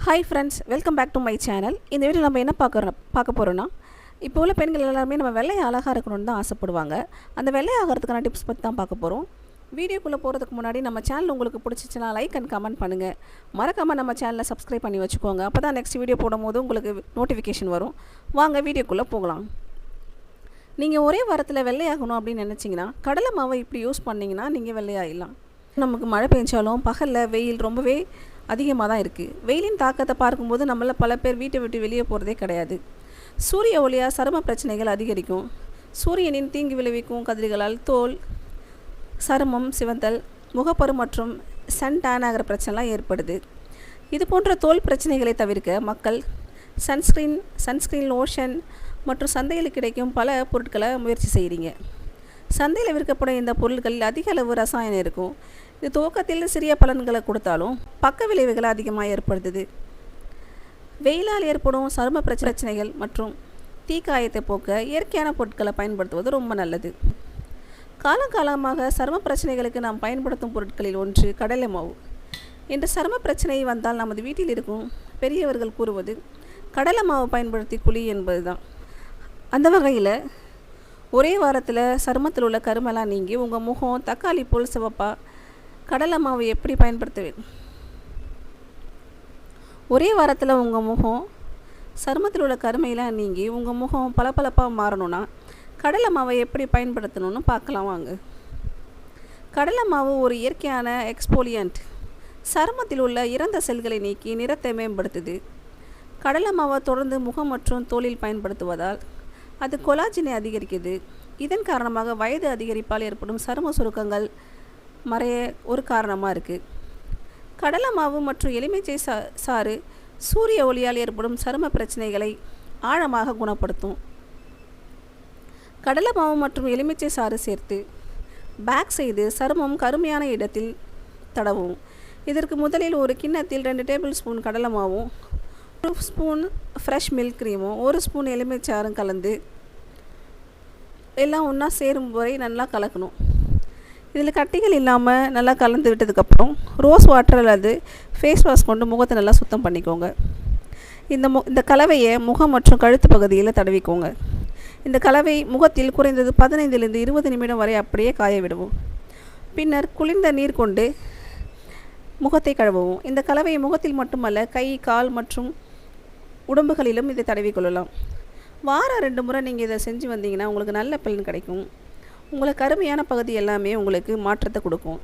Hi friends, welcome back to my channel. இந்த video நம்ம என்ன பார்க்க போகிறோன்னா, இப்போ உள்ள பெண்கள் எல்லாருமே நம்ம வெள்ளை அழகாக இருக்கணும்னு தான் ஆசைப்படுவாங்க. அந்த வெள்ளை ஆகிறதுக்கான டிப்ஸ் பற்றி தான் பார்க்க போகிறோம். வீடியோக்குள்ளே போகிறதுக்கு முன்னாடி நம்ம சேனல் உங்களுக்கு பிடிச்சிச்சுன்னா லைக் அண்ட் கமெண்ட் பண்ணுங்கள். மறக்காமல் நம்ம சேனலை சப்ஸ்கிரைப் பண்ணி வச்சுக்கோங்க. அப்போ தான் நெக்ஸ்ட் வீடியோ போடும்போது உங்களுக்கு நோட்டிஃபிகேஷன் வரும். வாங்க வீடியோக்குள்ளே போகலாம். நீங்கள் ஒரே வாரத்தில் வெள்ளையாகணும் அப்படின்னு நினச்சிங்கன்னா கடலை மாவை இப்படி யூஸ் பண்ணிங்கன்னா நீங்கள் வெள்ளையாகிடலாம். நமக்கு மழை பெஞ்சாலும் பகலில் வெயில் ரொம்பவே அதிகமாக தான் இருக்குது. வெயிலின் தாக்கத்தை பார்க்கும்போது நம்மள பல பேர் வீட்டை விட்டு வெளியே போகிறதே கிடையாது. சூரிய ஒளியால் சரும பிரச்சனைகள் அதிகரிக்கும். சூரியனின் தீங்கு விளைவிக்கும் கதிர்களால் தோல், சருமம் சிவந்தல், முகப்பரு மற்றும் சன் டேன் ஆகிற பிரச்சனைலாம் ஏற்படுது. இது போன்ற தோல் பிரச்சனைகளை தவிர்க்க மக்கள் சன்ஸ்க்ரீன் லோஷன் மற்றும் சந்தையில் கிடைக்கும் பல பொருட்களை முயற்சி செய்கிறீங்க. சந்தையில் விற்கப்படும் இந்த பொருட்களில் அதிக அளவு ரசாயனம் இருக்கும். இது துவக்கத்தில் சிறிய பலன்களை கொடுத்தாலும் பக்க விளைவுகள் அதிகமாக ஏற்படுத்துது. வெயிலால் ஏற்படும் சரும பிரச்சனைகள் மற்றும் தீக்காயத்தை போக்க இயற்கையான பொருட்களை பயன்படுத்துவது ரொம்ப நல்லது. காலகாலமாக சரும பிரச்சனைகளுக்கு நாம் பயன்படுத்தும் பொருட்களில் ஒன்று கடலை மாவு. இன்று சரும பிரச்சனை வந்தால் நமது வீட்டில் இருக்கும் பெரியவர்கள் கூறுவது கடலை மாவு பயன்படுத்தி குளி என்பது தான். அந்த வகையில் ஒரே வாரத்தில் சருமத்தில் உள்ள கருமெல்லாம் நீங்கி உங்கள் முகம் தக்காளி போல் சிவப்பா கடலை மாவு எப்படி பயன்படுத்துவேன்? ஒரே வாரத்தில் உங்கள் முகம் சருமத்தில் உள்ள கருமையெல்லாம் நீங்கி உங்கள் முகம் பளபளப்பாக மாறணும்னா கடலை மாவை எப்படி பயன்படுத்தணும்னு பார்க்கலாம் வாங்க. கடலை மாவு ஒரு இயற்கையான எக்ஸ்போலியன்ட். சருமத்தில் உள்ள இறந்த செல்களை நீக்கி நிறத்தை மேம்படுத்துது. கடலை மாவை தொடர்ந்து முகம் மற்றும் தோலில் பயன்படுத்துவதால் அது கொலாஜினை அதிகரிக்குது. இதன் காரணமாக வயது அதிகரிப்பால் ஏற்படும் சரும சுருக்கங்கள் மறைய ஒரு காரணமாக இருக்குது. கடலை மாவு மற்றும் எலுமிச்சை சாறு சூரிய ஒளியால் ஏற்படும் சரும பிரச்சனைகளை ஆழமாக குணப்படுத்தும். கடலை மாவு மற்றும் எலுமிச்சை சாறு சேர்த்து பேக் செய்து சருமம் கருமையான இடத்தில் தடவும். இதற்கு முதலில் ஒரு கிண்ணத்தில் 2 டேபிள் ஸ்பூன் கடலை மாவும் 1 ஸ்பூன் ஃப்ரெஷ் மில்க் க்ரீமும் 1 ஸ்பூன் எலுமிச்சாரும் கலந்து எல்லாம் ஒன்றா சேரும் வரை நல்லா கலக்கணும். இதில் கட்டிகள் இல்லாமல் நல்லா கலந்து விட்டதுக்கப்புறம் ரோஸ் வாட்டர் அல்லது ஃபேஸ் வாஷ் கொண்டு முகத்தை நல்லா சுத்தம் பண்ணிக்கோங்க. இந்த கலவையை முகம் மற்றும் கழுத்து பகுதியில் தடவிக்கோங்க. இந்த கலவை முகத்தில் குறைந்தது 15 to 20 நிமிடம் வரை அப்படியே காய விடுவோம். பின்னர் குளிர்ந்த நீர் கொண்டு முகத்தை கழுவவும். இந்த கலவையை முகத்தில் மட்டுமல்ல, கை, கால் மற்றும் உடம்புகளிலும் இதை தடவிக்கொள்ளலாம். வாரம் 2 முறை நீங்கள் இதை செஞ்சு வந்தீங்கன்னா உங்களுக்கு நல்ல பலன் கிடைக்கும். உங்களுக்கு கருமையான பகுதி எல்லாமே உங்களுக்கு மாற்றத்தை கொடுக்கும்.